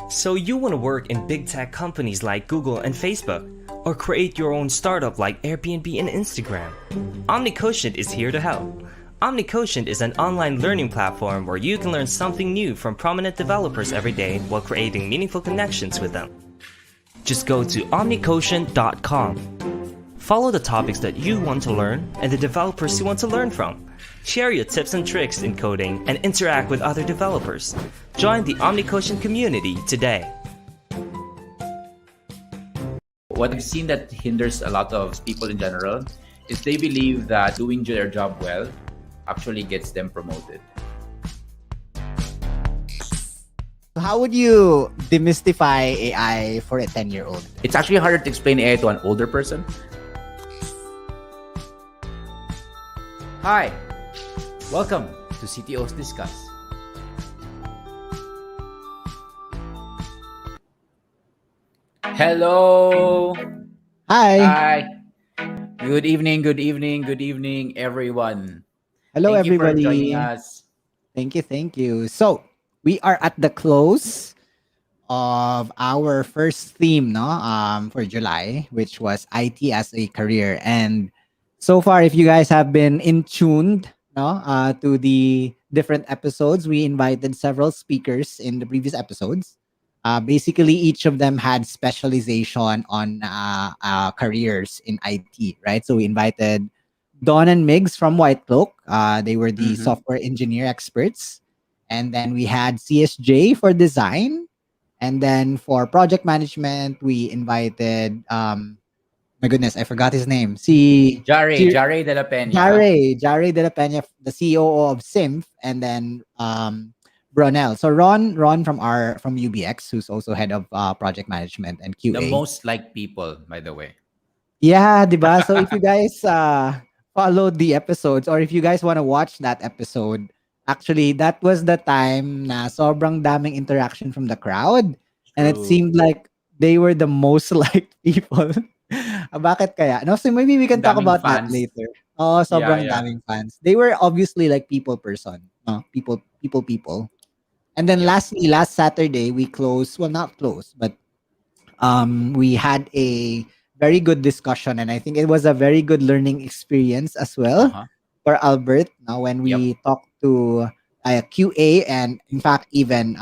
So you want to work in big tech companies like Google and Facebook, or create your own startup like Airbnb and Instagram? OmniQuotient is here to help. OmniQuotient is an online learning platform where you can learn something new from prominent developers every day while creating meaningful connections with them. Just go to omniquotient.com. Follow the topics that you want to learn and the developers you want to learn from. Share your tips and tricks in coding and interact with other developers. Join the OmniQuotient community today. What I've seen that hinders a lot of people in general is they believe that doing their job well actually gets them promoted. How would you demystify AI for a 10-year-old? It's actually harder to explain AI to an older person. Hi, welcome to CTOsDiscuss. Hello. Hi. Hi. Good evening, everyone. Hello, Thank you for everybody. joining us. Thank you. So, we are at the close of our first theme, no, for July, which was IT as a career. And so far, if you guys have been in tuned, no, to the different episodes, we invited several speakers in the previous episodes. Basically, each of them had specialization on careers in IT, right? So we invited Don and Migs from White Cloak. They were the software engineer experts. And then we had CSJ for design. And then for project management, we invited, my goodness, I forgot his name. Jare de la Peña. Jare de la Peña, the COO of Symph, and then Bronell. So Ron from UBX, who's also head of project management and QA. The most liked people, by the way. Yeah, diba? So if you guys followed the episodes, or if you guys want to watch that episode, actually that was the time na sobrang daming interaction from the crowd. And it seemed like they were the most liked people. Bakit kaya? No, so maybe we can talk about that later. Oh, sobrang daming fans. They were obviously like people person. No, people. And then lastly, last Saturday, we closed, well, not closed, but we had a very good discussion. And I think it was a very good learning experience as well for Albert. Now, when we talked to QA and in fact, even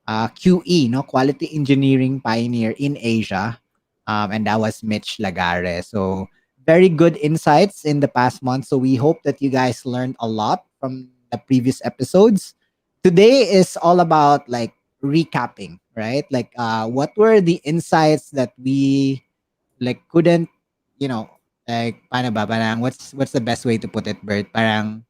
QE, no, quality engineering pioneer in Asia. And that was Mitch Lagare. So very good insights in the past month. So we hope that you guys learned a lot from the previous episodes. Today is all about like recapping, right? Like what were the insights that we like couldn't, like paano ba? Parang what's the best way to put it, Bert? Parang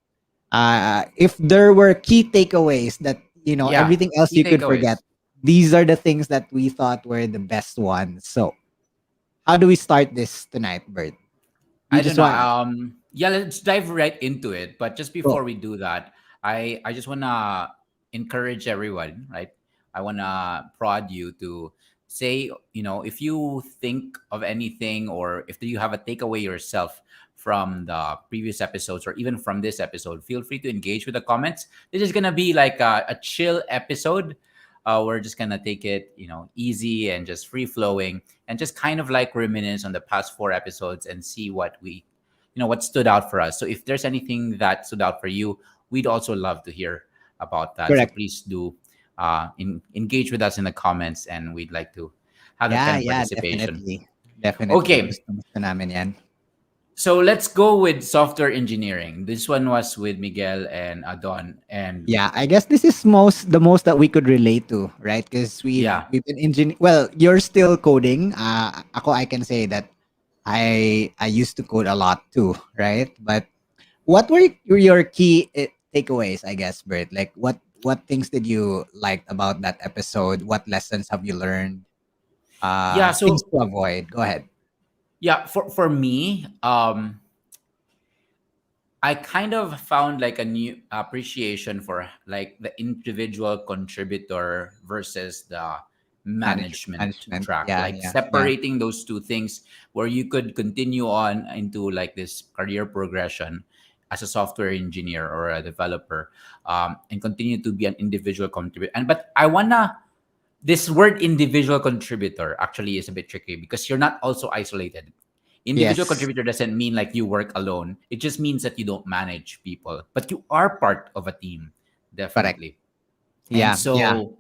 if there were key takeaways that everything else you could forget, these are the things that we thought were the best ones. So how do we start this tonight, Bert? I don't know. Let's dive right into it. But just before we do that, I just wanna encourage everyone, right? I wanna prod you to say, if you think of anything or if you have a takeaway yourself from the previous episodes or even from this episode, feel free to engage with the comments. This is gonna be like a chill episode. We're just gonna take it, easy and just free flowing, and just kind of like reminisce on the past 4 episodes and see what what stood out for us. So if there's anything that stood out for you, we'd also love to hear about that. Correct. So please do engage with us in the comments, and we'd like to have that kind of participation. Definitely. Okay. Gusto namin yan. So let's go with software engineering. This one was with Miguel and Adon. And yeah, I guess this is the most that we could relate to, right? Because we've been well, you're still coding. Ako, I can say that I used to code a lot too, right? But what were your key takeaways, I guess, Bert? Like what things did you like about that episode? What lessons have you learned? So things to avoid. Go ahead. Yeah, for me, I kind of found like a new appreciation for like the individual contributor versus the management track. Separating those two things where you could continue on into like this career progression as a software engineer or a developer, and continue to be an individual contributor. But I wanna this word individual contributor actually is a bit tricky because you're not also isolated. Individual Yes. contributor doesn't mean like you work alone. It just means that you don't manage people, but you are part of a team, Correct. definitely. And Yeah. Yeah. so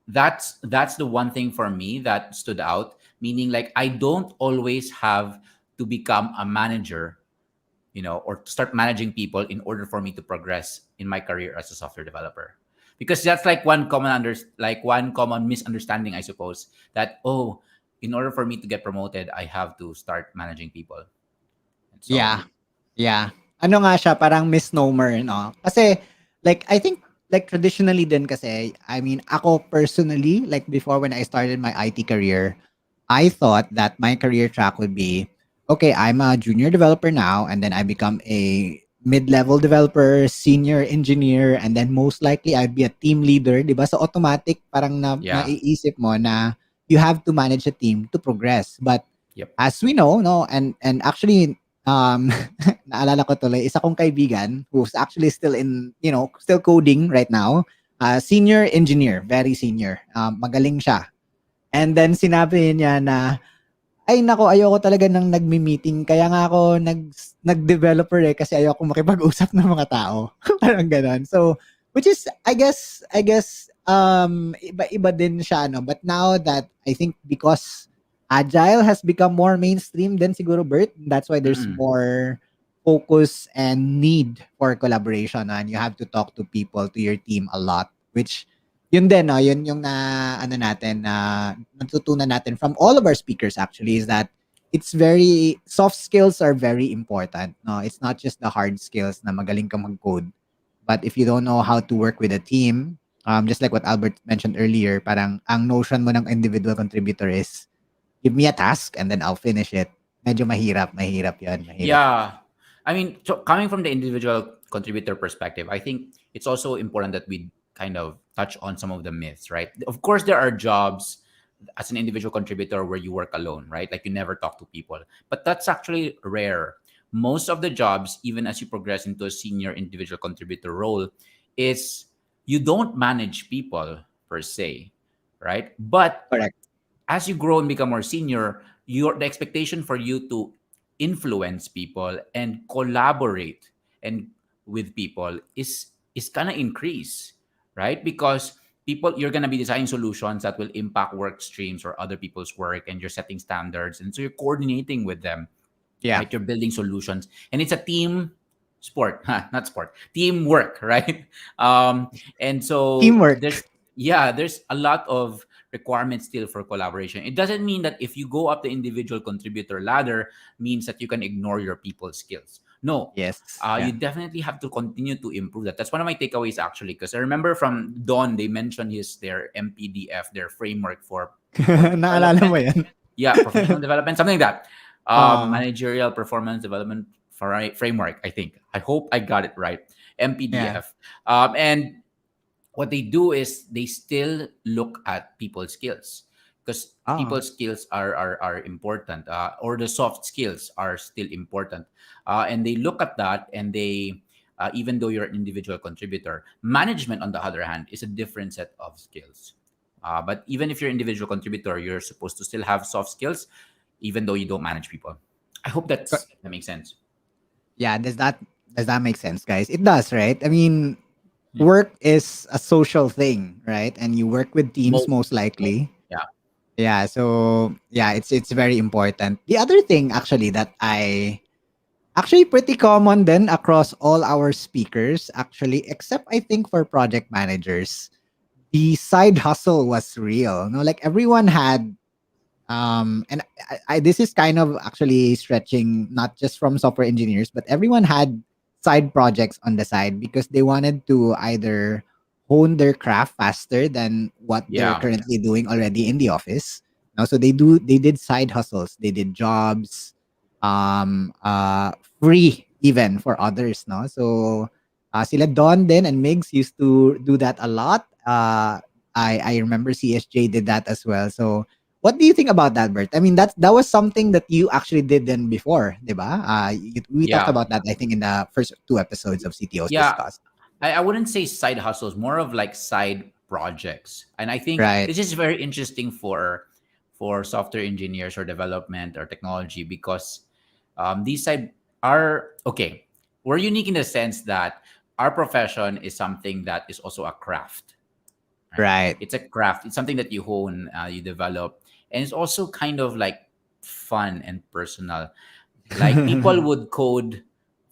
that's the one thing for me that stood out, meaning like I don't always have to become a manager, or to start managing people in order for me to progress in my career as a software developer. Because that's like one common misunderstanding, I suppose, that in order for me to get promoted, I have to start managing people. And so Yeah. Yeah. Ano nga siya, parang misnomer, no? Kasi, like, I think, like, traditionally din kasi, I mean, ako personally, like, before when I started my IT career, I thought that my career track would be, okay, I'm a junior developer now, and then I become a mid-level developer, senior engineer, and then most likely I'd be a team leader, di ba? So automatic, parang yeah, naiisip mo na you have to manage a team to progress. But yep, as we know, no, and actually, um, naalala ko tuloy, isa kong kaibigan who's actually still in, still coding right now, senior engineer, very senior, magaling siya. And then sinabi niya na, ay nako, ayoko talaga ng nagmi-meeting. Kaya nga ako nag-developer kasi ayoko makipag-usap ng mga tao. Parang gano'n. So, which is, iba-iba din siya, no? But now that, I think because Agile has become more mainstream then siguro, Bert, that's why there's mm-mm. more focus and need for collaboration, and you have to talk to people, to your team a lot, which yun din, no, yun yung na natutunan natin from all of our speakers actually, is that soft skills are very important. No, it's not just the hard skills na magaling kang mag-code, but if you don't know how to work with a team, just like what Albert mentioned earlier, parang ang notion mo ng individual contributor is give me a task and then I'll finish it. Medyo mahirap yun, mahirap. Yeah. I mean, so coming from the individual contributor perspective, I think it's also important that we kind of touch on some of the myths, right? Of course, there are jobs as an individual contributor where you work alone, right? Like you never talk to people. But that's actually rare. Most of the jobs, even as you progress into a senior individual contributor role, is you don't manage people per se, right? But Correct. as you grow and become more senior, the expectation for you to influence people and collaborate and with people is gonna increase, right? Because you're gonna be designing solutions that will impact work streams or other people's work, and you're setting standards, and so you're coordinating with them, Yeah. right? You're building solutions, and it's a team sport, not sport, teamwork, right? And so Teamwork. there's a lot of requirements still for collaboration. It doesn't mean that if you go up the individual contributor ladder means that you can ignore your people skills. No, Yes. you Yeah. definitely have to continue to improve that. That's one of my takeaways actually, because I remember from Don they mentioned their MPDF, their framework for people Naalala mo development. yan? Yeah, professional development, something like that. Uh, Managerial performance development framework. I think. I hope I got it right. yeah. MPDF. And what they do is they still look at people's skills, because Oh. people's skills are important, or the soft skills are still important, and they look at that, and they even though you're an individual contributor, management on the other hand is a different set of skills. But even if you're individual contributor, you're supposed to still have soft skills even though you don't manage people. I hope that makes sense. Yeah, does that make sense, guys? It does, right? I mean, Yeah. work is a social thing, right? And you work with teams Most, most likely. yeah. Yeah, so yeah, it's very important. The other thing actually that I actually pretty common then across all our speakers actually, except I think for project managers, the side hustle was real. No, like everyone had and this is kind of actually stretching not just from software engineers, but everyone had side projects on the side because they wanted to either hone their craft faster than what they're Yeah. currently doing already in the office. Now, so they did side hustles, they did jobs, free even for others. No, so sila Don then and Migs used to do that a lot. I remember CSJ did that as well. So what do you think about that, Bert? I mean, that was something that you actually did then before, diba? We talked Yeah. about that, I think, in the first two episodes of CTOs Yeah. Discuss. I wouldn't say side hustles, more of like side projects. And I think Right. this is very interesting for software engineers or development or technology, because these side are okay. We're unique in the sense that our profession is something that is also a craft, right? Right. It's a craft. It's something that you hone, you develop, and it's also kind of like fun and personal. Like people would code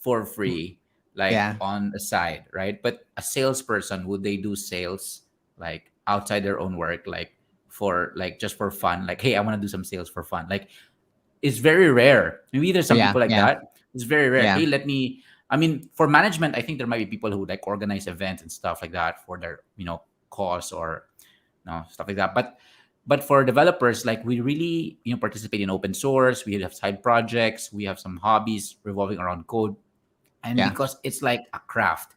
for free, like Yeah. on the side, right? But a salesperson, would they do sales like outside their own work, like for like just for fun? Like, hey, I want to do some sales for fun. Like, it's very rare. Maybe there's some Yeah. people like Yeah. that. It's very rare. Yeah. Hey, let me. I mean, for management, I think there might be people who like organize events and stuff like that for their cause or stuff like that. But for developers, like we really participate in open source. We have side projects. We have some hobbies revolving around code, and Yeah. because it's like a craft,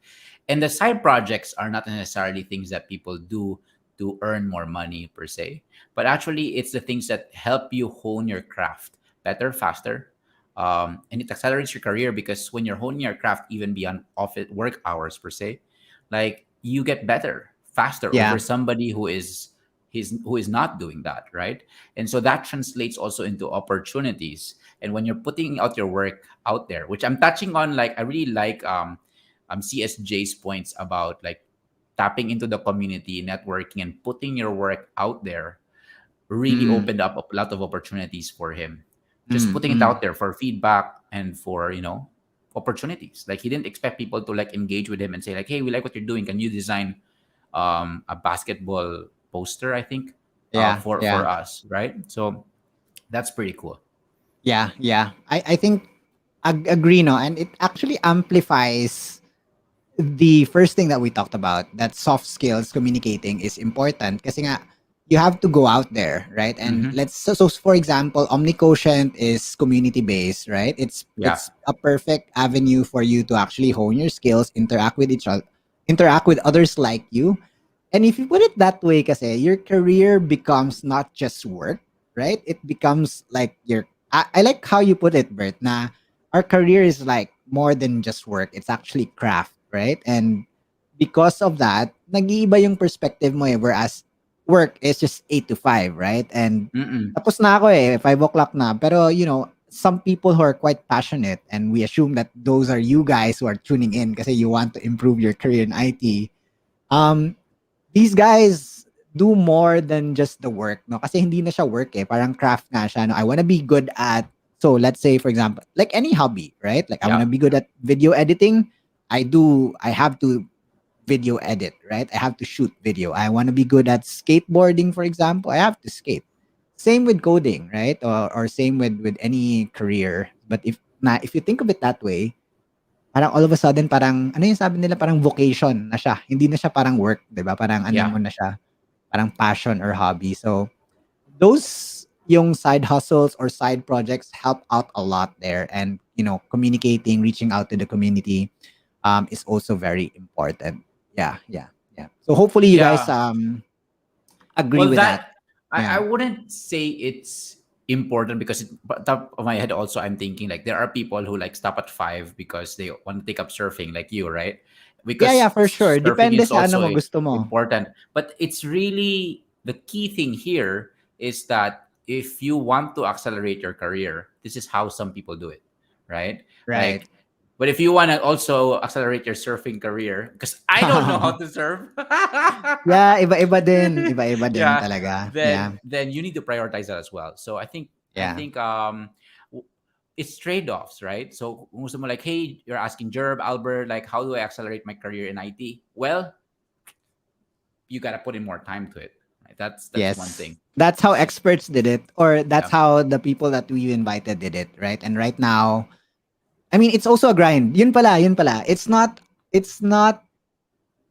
and the side projects are not necessarily things that people do to earn more money per se, but actually it's the things that help you hone your craft better, faster, and it accelerates your career, because when you're honing your craft even beyond office work hours per se, like you get better faster over Yeah. somebody who is not doing that, right? And so that translates also into opportunities. And when you're putting out your work out there, which I'm touching on, like I really like CSJ's points about like tapping into the community, networking, and putting your work out there really Mm. opened up a lot of opportunities for him. Just Mm. putting it Mm. out there for feedback and for opportunities. Like he didn't expect people to like engage with him and say like, "Hey, we like what you're doing. Can you design a basketball poster?" I think Yeah. for Yeah. us, right? So that's pretty cool. Yeah. Yeah. I think agree, no, and it actually amplifies the first thing that we talked about, that soft skills communicating is important kasi nga you have to go out there, right? And Mm-hmm. so for example, Omniquotient is community based, right? Yeah, It's a perfect avenue for you to actually hone your skills, interact with each other, interact with others like you. And if you put it that way, kasi your career becomes not just work, right? It becomes like I like how you put it, Bert, na our career is like more than just work. It's actually craft, right? And because of that, nag-iiba yung perspective mo eh. Whereas work is just 8 to 5, right? And mm-mm. tapos na ako eh, 5 o'clock na. Pero, some people who are quite passionate, and we assume that those are you guys who are tuning in kasi you want to improve your career in IT. These guys do more than just the work, no? Kasi hindi na siya work eh. Parang craft na siya, no? I want to be good at, so let's say, for example, like any hobby, right? Like I want Yeah, to be good at video editing. I have to video edit, right? I have to shoot video. I want to be good at skateboarding, for example. I have to skate. Same with coding, right? Or same with any career. But if you think of it that way, parang all of a sudden, parang, ano yung sabi nila, parang vocation na siya. Hindi na siya parang work, di ba? Parang ano yeah, mo na siya, parang passion or hobby. So, those yung side hustles or side projects help out a lot there. And, communicating, reaching out to the community is also very important. Yeah, yeah, yeah. So, hopefully you guys yeah. agree Well, with that. that I Yeah. wouldn't say it's important, because but top of my head also I'm thinking like there are people who like stop at 5 because they want to take up surfing like you, right? Yeah, yeah, Because for sure. surfing Depende is sa ano also mo, gusto mo. important. But it's really the key thing here is that if you want to accelerate your career, this is how some people do it, right? Right. Like, but if you want to also accelerate your surfing career, because I don't know how to surf, Yeah, iba-iba din. Iba-iba din yeah, talaga. Yeah. then you need to prioritize that as well. So I Yeah. think w- it's trade-offs, right? So kung gusto mo like, hey, you're asking Jerb, Albert, like how do I accelerate my career in IT? Well, you gotta put in more time to it. Right? That's one Yes. thing. That's how experts did it, or that's Yeah. how the people that we invited did it, right? And right now, I mean, it's also a grind. Yun pala, yun pala. It's not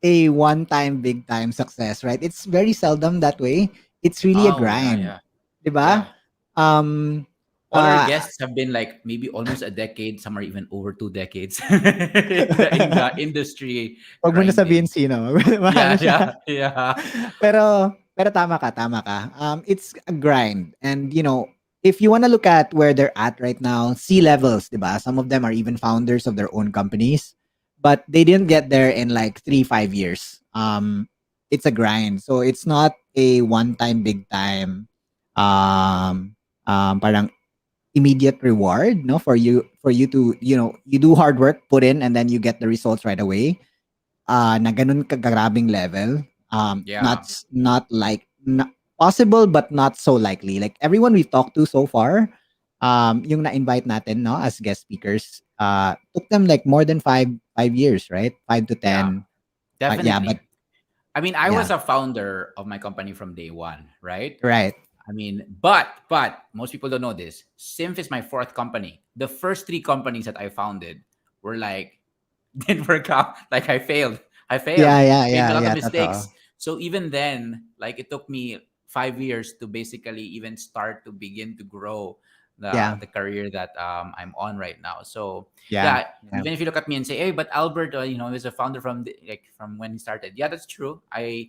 a one-time big time success, right? It's very seldom that way. It's really a Oh yeah, grind. yeah, 'Di ba? yeah. Um All our uh guests have been like maybe almost a decade. Some are even over 2 decades in the industry wag mo na sabihin grinding. sino. Yeah, Maano yeah, siya. yeah. Pero tama ka, tama ka. It's a grind. And if you want to look at where they're at right now, C-levels, 'di ba? Some of them are even founders of their own companies, but they didn't get there in like 3, 5 years. it's a grind. So it's not a one time big time um parang immediate reward, no, for you to, you do hard work, put in, and then you get the results right away. Na ganun kagrabing level. Yeah. Not like possible, but not so likely. Like everyone we've talked to so far, yung na-invite natin, no, as guest speakers, took them like more than 5 years, right? 5 to 10. Yeah, Yeah, but definitely. I mean, I was yeah, a founder of my company from day one, right? right. I mean, but most people don't know this. Simf is my fourth company. The first three companies that I founded were like didn't work out. Like I failed. Yeah, yeah, Made yeah, a lot of yeah, totoo. mistakes. So even then, like it took me 5 years to basically even start to begin to grow Yeah, the career that I'm on right now. So yeah, yeah, yeah, even if you look at me and say, "Hey, but Albert, is a founder from like from when he started." Yeah, that's true. I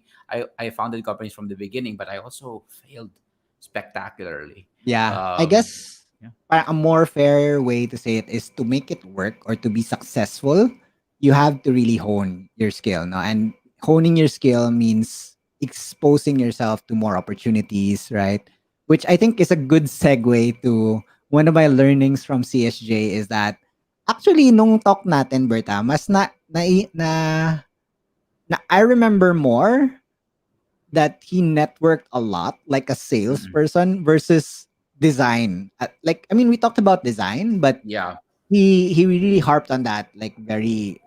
founded companies from the beginning, but I also failed spectacularly. yeah. I Um, guess yeah, a more fair way to say it is to make it work or to be successful, you have to really hone your skill, no? And honing your skill means exposing yourself to more opportunities, right? Which I think is a good segue to one of my learnings from CSJ is that actually nung talk natin, Berta, mas na I remember more that he networked a lot like a mm-mm. salesperson versus design. Like I mean, we talked about design, but Yeah, he really harped on that like very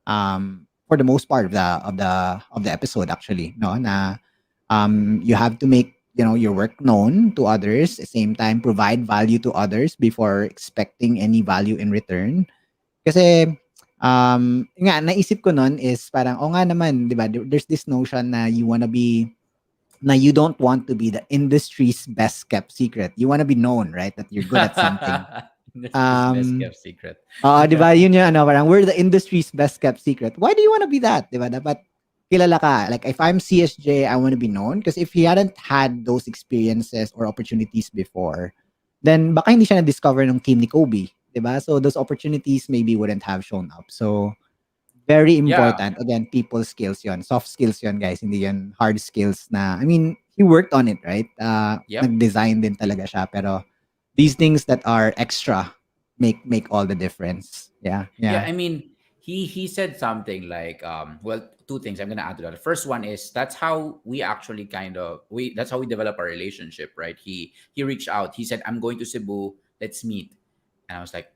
for the most part of the episode actually, no, na you have to make, your work known to others, at the same time provide value to others before expecting any value in return. Kasi, nga naisip ko nun is parang, o nga naman, 'di ba, there's this notion na you don't want to be the industry's best kept secret. You wanna be known, right? That you're good at something. that's his best Um, kept secret. oo, 'di ba, yun yung ano, parang we're the industry's best kept secret. Why do you wanna be that, 'di ba? Dapat kilala ka. Like if I'm CSJ, I wanna be known because if he hadn't had those experiences or opportunities before, then baka hindi siya na-discover nung team ni Kobe, 'di ba? So those opportunities maybe wouldn't have shown up. So very Yeah. important. Again, people skills yon. Soft skills yon, guys. Hindi yon hard skills na, I mean, he worked on it, right? Yep. Nag-design din talaga siya. Pero these things that are extra make all the difference. Yeah, Yeah, yeah. I mean, he said something like, well, two things I'm gonna add to that. The first one is that's how we actually we that's how we develop our relationship, right? He reached out. He said, "I'm going to Cebu. Let's meet." And I was like,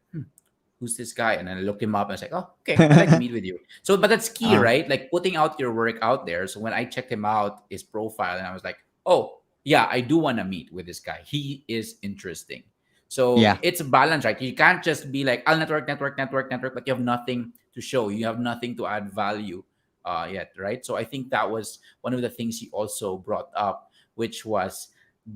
who's this guy? And then I looked him up and I was like, oh, okay, I'd like to meet with you. So, but that's key, uh, right? Like putting out your work out there. So when I checked him out, his profile, and I was like, oh, yeah, I do want to meet with this guy. He is interesting. So yeah, it's a balance, right? You can't just be like, I'll network, but you have nothing to show. You have nothing to add value yet, right? So I think that was one of the things he also brought up, which was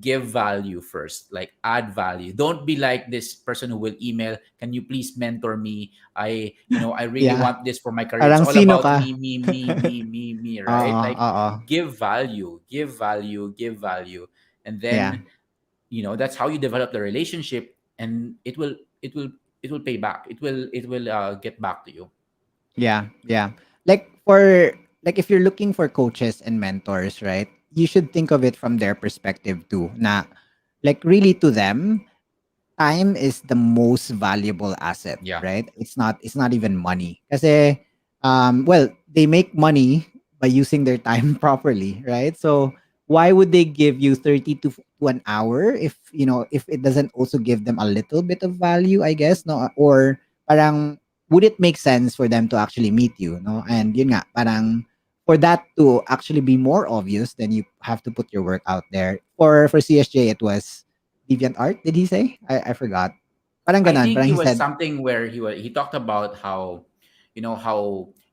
give value first, like add value. Don't be like this person who will email, can you please mentor me, I really yeah. want this for my career, it's Parang all sino about ka? me, right? Oo, Like oo. give value, and Yeah, then that's how you develop the relationship, and it will pay back, it will get back to you. yeah, yeah. Like for like if you're looking for coaches and mentors, right? You should think of it from their perspective too. Na like really to them, time is the most valuable asset, Yeah. right? It's not even money. Kasi well, they make money by using their time properly, right? So why would they give you 30 to an hour if, if it doesn't also give them a little bit of value, I guess, no? Or parang would it make sense for them to actually meet you, no? And yun nga, parang for that to actually be more obvious, then you have to put your work out there. For CSJ, it was Deviant Art, did he say? I forgot. Parang I ganon. think Parang it he was said, something where he talked about how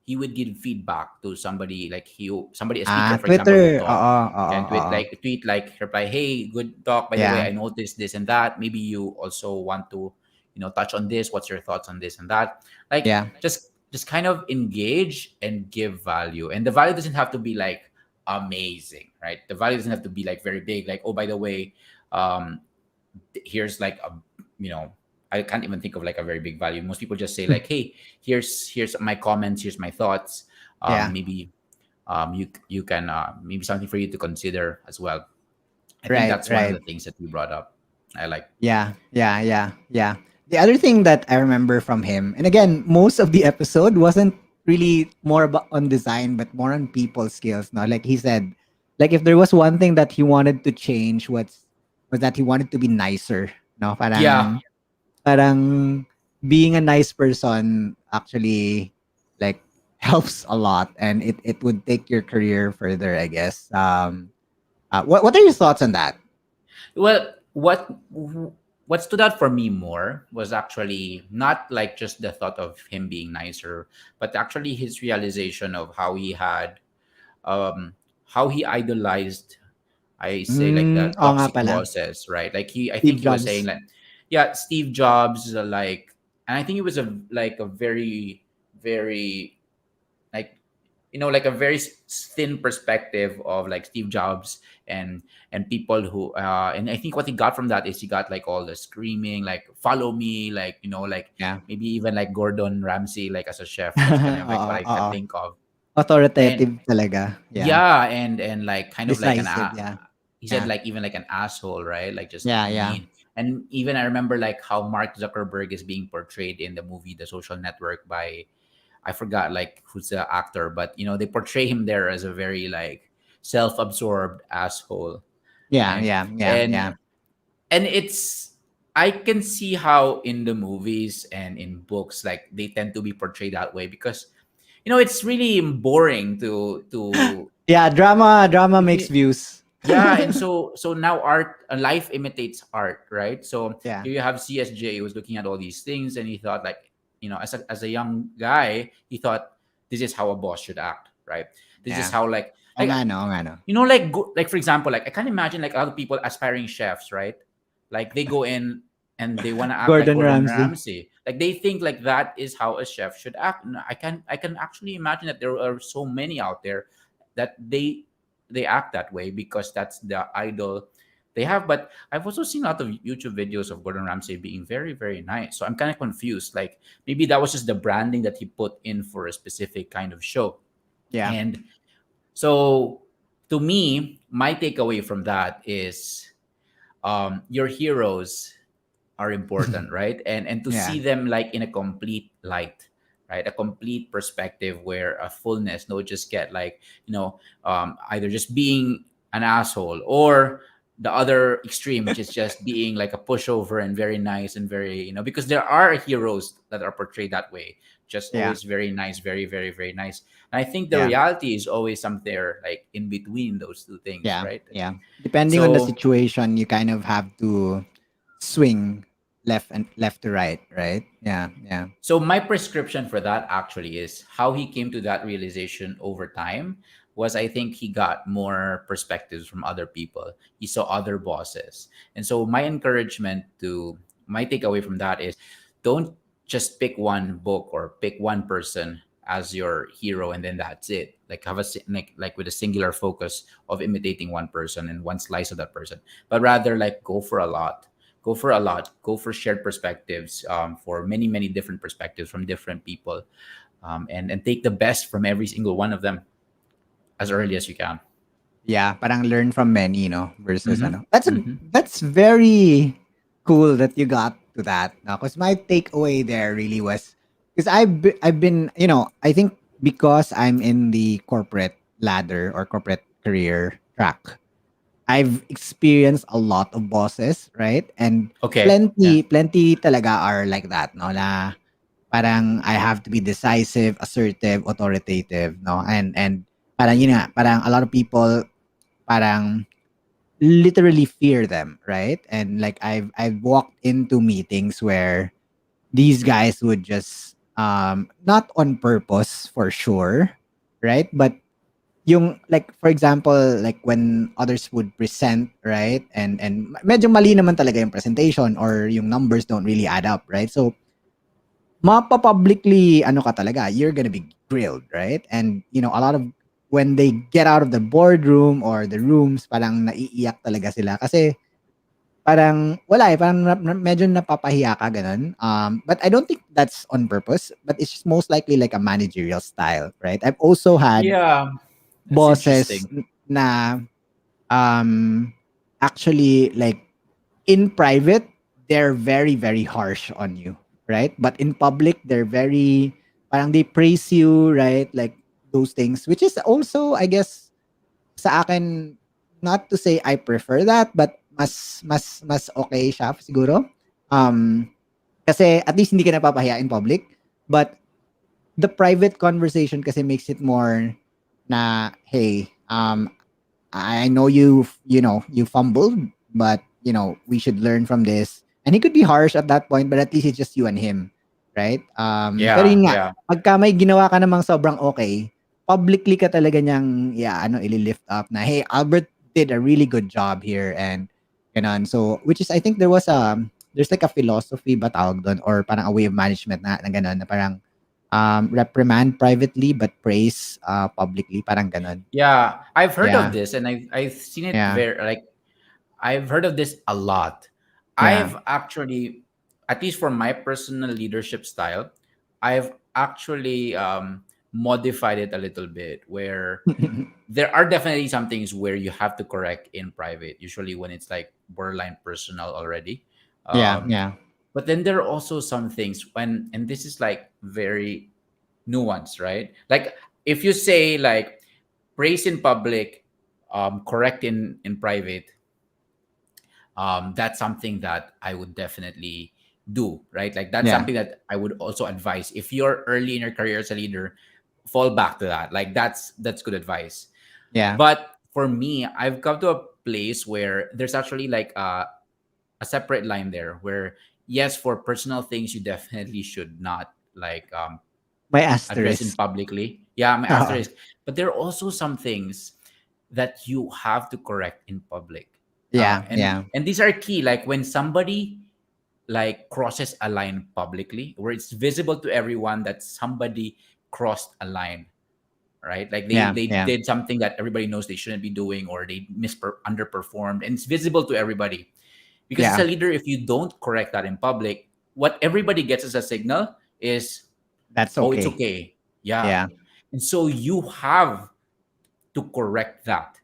he would give feedback to somebody, like somebody, a speaker for example, would Twitter. talk, Oo, oo, and oo. tweet like reply, hey, good talk, by the way, Yeah. I noticed this and that, maybe you also want to touch on this, what's your thoughts on this and that, like Yeah. just kind of engage and give value, and the value doesn't have to be like amazing, right? The value doesn't have to be like very big, like, oh, by the way, um here's like a you know I can't even think of like a very big value. Most people just say like, hey, here's my comments, here's my thoughts, Yeah. maybe you can maybe something for you to consider as well. I think Right, that's one of right. the things that you brought up. I like. Yeah, yeah, yeah, yeah. The other thing that I remember from him, and again, most of the episode wasn't really more about on design, but more on people skills. No, like he said, like if there was one thing that he wanted to change, was that he wanted to be nicer. No, Yeah. parang being a nice person actually like helps a lot, and it would take your career further, I guess. What are your thoughts on that? Well, what stood out for me more was actually not like just the thought of him being nicer, but actually his realization of um how he idolized, I say, like the Oo nga toxic pala. bosses, right? Like I Steve think he was saying Jobs. like, yeah, Steve Jobs, like, and I think it was a like a very like like a very thin perspective of like Steve Jobs and people who and I think what he got from that is he got like all the screaming like follow me, like like Yeah. maybe even like Gordon Ramsay like as a chef. That's kind of like Oo, what I can oo. think of. And Authoritative talaga. Yeah. yeah, and like kind of like Decisive, yeah. he said Yeah. like even like an asshole, right? Like just Yeah, yeah. mean. And even I remember like how Mark Zuckerberg is being portrayed in the movie The Social Network by, I forgot like who's the actor, but they portray him there as a very like self-absorbed asshole, Yeah, right? yeah, yeah, And yeah. it's, I can see how in the movies and in books like they tend to be portrayed that way because it's really boring to Yeah, drama makes views. yeah, and so now art, life imitates art, right? So Yeah. here you have CSJ who was looking at all these things, and he thought like, as a young guy, he thought this is how a boss should act, right? This is Yeah. how like Oo like nga no, oo nga no. like like for example, like I can imagine like a lot of people aspiring chefs, right? Like they go in and they want to act like Gordon Gordon Ramsay. Ramsay. Like they think like that is how a chef should act. And I can actually imagine that there are so many out there that they act that way because that's the idol they have. But I've also seen a lot of YouTube videos of Gordon Ramsay being very, very nice. So I'm kind of confused. Like maybe that was just the branding that he put in for a specific kind of show. Yeah. And so to me, my takeaway from that is your heroes are important, right? And to Yeah. see them like in a complete light, right? A complete perspective where a fullness, no just get like, either just being an asshole or the other extreme, which is just being like a pushover and very nice and very, because there are heroes that are portrayed that way, just Yeah. always very nice, very, very, very nice. And I think the Yeah. reality is always somewhere like in between those two things, Yeah. right? Yeah. Depending on the So situation, you kind of have to swing left to right, right? Yeah, yeah. So my prescription for that actually is how he came to that realization over time was I think he got more perspectives from other people. He saw other bosses. And so my takeaway from that is don't just pick one book or pick one person as your hero and then that's it. Like have like with a singular focus of imitating one person and one slice of that person, but rather like go for shared perspectives, for many, many different perspectives from different people, and take the best from every single one of them as early as you can. Yeah, parang learn from many, versus Mm-hmm. ano. Mm-hmm. That's very cool that you got to that. Because my takeaway there really was because I've been, I think because I'm in the corporate ladder or corporate career track, I've experienced a lot of bosses, right? And Okay. Yeah. plenty talaga are like that, no? Na parang I have to be decisive, assertive, authoritative, no? And parang yun nga, parang a lot of people parang literally fear them, right? And like I've walked into meetings where these guys would just not on purpose for sure, right? But yung like for example, like when others would present, right? And medyo mali naman talaga yung presentation or yung numbers don't really add up, right? So mapa-publicly ano ka talaga, you're gonna be grilled, right? And a lot of when they get out of the boardroom or the rooms, parang naiiyak talaga sila kasi parang wala eh, parang medyo napapahiya ka ganun. But I don't think that's on purpose, but it's just most likely like a managerial style, right? I've also had Yeah. That's bosses interesting. na um actually like in private they're very very harsh on you, right? But in public they're very parang they praise you, right? Like those things, which is also I guess sa akin, not to say I prefer that, but mas okay siya siguro. Um, Kasi at least hindi ka napapahiya in public. But the private conversation kasi makes it more na, hey, I know you fumbled, but we should learn from this. And he could be harsh at that point, but at least it's just you and him, right? Pero Yeah, yun nga, yeah. pagka may ginawa ka namang sobrang okay, publicly ka talaga niyang, yeah, ili-lift up na, hey, Albert did a really good job here and ganun. So, which is, I think there's like a philosophy ba tawag doon or parang a way of management na ganun, na parang reprimand privately but praise publicly, parang ganun. Yeah, I've heard of Yeah, this, and I've seen it yeah, very like I've heard of this a lot. yeah. I've actually, at least for my personal leadership style, I've actually modified it a little bit. Where there are definitely some things where you have to correct in private. Usually when it's like borderline personal already. Yeah, Um, yeah. but then there are also some things when, and this is like very nuanced, right? Like if you say like praise in public, correct in private, that's something that I would definitely do, right? Like that's Yeah, something that I would also advise. If you're early in your career as a leader, fall back to that. Like that's good advice. yeah. But for me, I've come to a place where there's actually like a separate line there where yes, for personal things you definitely should not like May address in asterisk. publicly. Yeah, my Oo. asterisk. But there are also some things that you have to correct in public. Yeah, And yeah. and these are key. Like when somebody like crosses a line publicly, where it's visible to everyone that somebody crossed a line, right? Like Yeah, they yeah. did something that everybody knows they shouldn't be doing, or they underperformed, and it's visible to everybody. Because as Yeah. a leader, if you don't correct that in public, what everybody gets as a signal is, That's oh, it's okay. okay. Yeah. Yeah. And so you have to correct that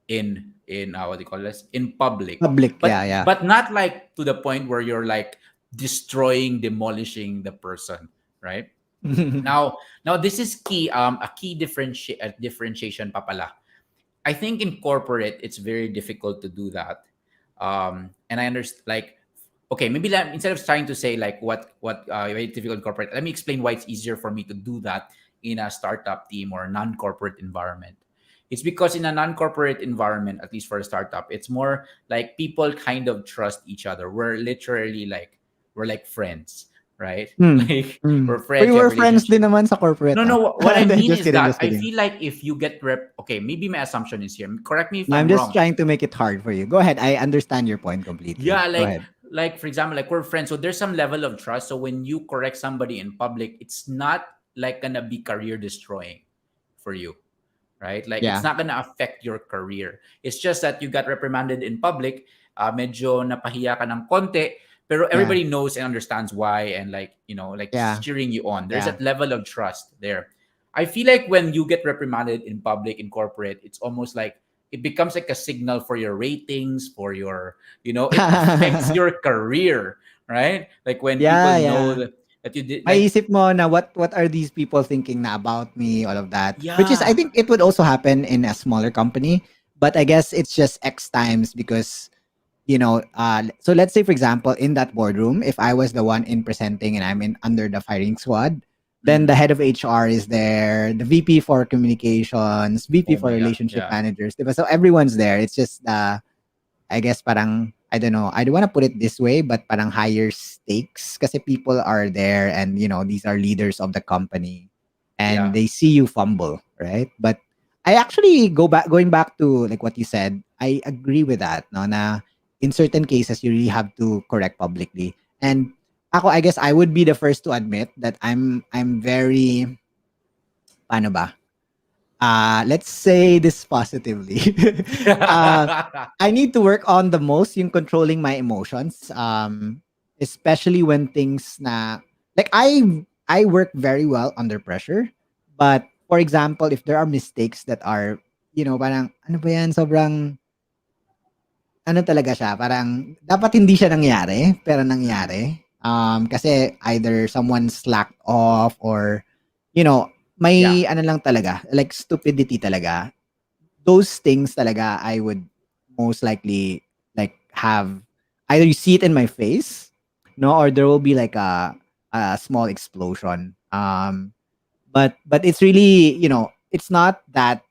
in what do you call this, in public, Public. Yeah, but yeah. not like to the point where you're like destroying, demolishing the person, right? Now this is key, a key differentiation pa pala. I think in corporate it's very difficult to do that. And I understand, like, okay, maybe instead of trying to say like what very difficult in corporate, let me explain why it's easier for me to do that in a startup team or a non-corporate environment. It's because in a non-corporate environment, at least for a startup, it's more like people kind of trust each other. We're literally like we're like friends, right? Hmm. Like Hmm. we're We friends, we have were friends din relationship. naman sa corporate, No, ah. no. What I mean Just is kidding, that just I kidding. feel like if you get okay, maybe my assumption is here. Correct me if No, I'm I'm just wrong. trying to make it hard for you. Go ahead. I understand your point completely. Yeah, Go ahead. like for example, like we're friends, so there's some level of trust. So when you correct somebody in public, it's not like gonna be career destroying for you, right? Like it's Yeah. not gonna affect your career. It's just that you got reprimanded in public, medyo napahiya ka ng konti, pero Yeah. everybody knows and understands why, and like like Yeah. cheering you on. There's Yeah. that level of trust there. I feel like when you get reprimanded in public in corporate, it's almost like it becomes like a signal for your ratings, for your it affects your career, right? Like when people Yeah, know yeah. that you did like Maisip mo na what are these people thinking na about me, all of that. Which is I yeah. think it would also happen in a smaller company, but I guess it's just X times because so let's say for example in that boardroom, if I was the one in presenting and I'm in under the firing squad, then the Mm. head of HR is there, the VP for communications, VP Oh for my god. relationship Yeah. managers, diba? So everyone's there. It's just I guess parang I don't know. I don't want to put it this way, but parang higher stakes kasi people are there and these are leaders of the company and Yeah. they see you fumble, right? But I actually going back to like what you said. I agree with that, no, na in certain cases you really have to correct publicly. And ako I guess I would be the first to admit that I'm very paano ba? Let's say this positively. uh I need to work on the most yung controlling my emotions. Especially when things na like I work very well under pressure, but for example, if there are mistakes that are, parang, ano ba yan, sobrang, ano talaga siya, parang, dapat hindi siya nangyari, pero Mm. nangyari. Kasi either someone slacked off or, Yeah. may ano lang talaga, like stupidity talaga. Those things talaga I would most likely like have either you see it in my face, no, or there will be like a small explosion. But it's really, it's not that,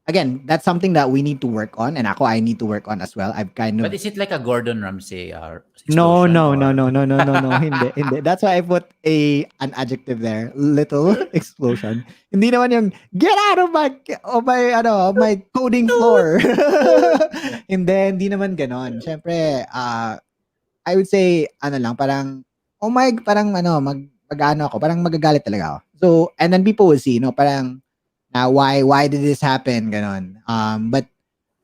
again, that's something that we need to work on, and I need to work on as well. I've kind But of is it like a Gordon Ramsay no, explosion no, no, or no, no, no, no, no, hindi, hindi. That's why I put an adjective there, little explosion. Hindi naman yung get out of my coding floor. Hindi naman ganon. Syempre, I would say ano lang, parang oh my, parang mag-ano ako, parang magagalit talaga ako. So, and then people will see, parang why did this happen ganon. But